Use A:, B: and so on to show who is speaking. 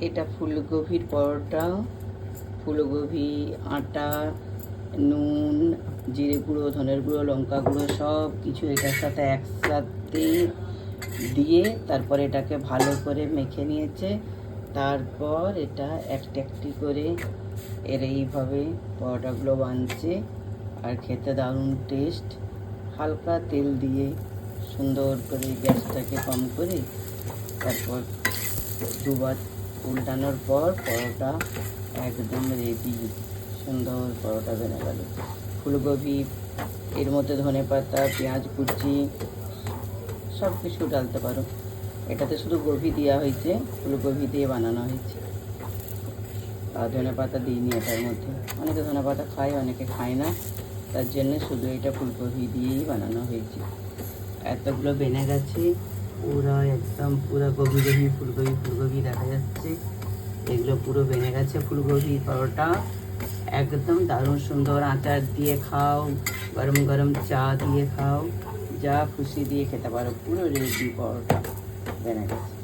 A: এটা ফুলকপির পরোটা। ফুলকপি, আটা, নুন, জিরে গুঁড়ো, ধনের গুঁড়ো, লঙ্কা গুঁড়ো সব কিছু এটার সাথে একসাথে দিয়ে তারপর এটাকে ভালো করে মেখে নিয়েছে। তারপর এটা একটি একটি করে এর এইভাবে পরোটাগুলো বানছে। আর খেতে দারুণ টেস্ট। হালকা তেল দিয়ে সুন্দর করে গ্যাসটাকে কম করে তারপর দুবার উল্টানোর পর পরোটা একদম রেডি। সুন্দর পরোটা বেনে গেল। ফুলকপি, এর মধ্যে ধনেপাতা, পেঁয়াজ কুচি সব কিছু ডালতে পারো। এটাতে শুধু কপি দেওয়া হয়েছে, ফুলকপি দিয়ে বানানো হয়েছে। আর ধনেপাতা দিইনি এটার মধ্যে। অনেকে ধনেপাতা খায়, অনেকে খায় না, তার জন্যে শুধু এটা ফুলকপি দিয়েই বানানো হয়েছে। এতগুলো বেনে গেছে, পুরো একদম পুরো কপি কপি ফুলকপি ফুলকপি দেখা যাচ্ছে। এগুলো পুরো বেনে গেছে ফুলকপি পরোটা। একদম দারুণ সুন্দর। আচার দিয়ে খাও, গরম গরম চা দিয়ে খাও, যা খুশি দিয়ে খেতে পারো। পুরো রেডি পরোটা বেনে গেছে।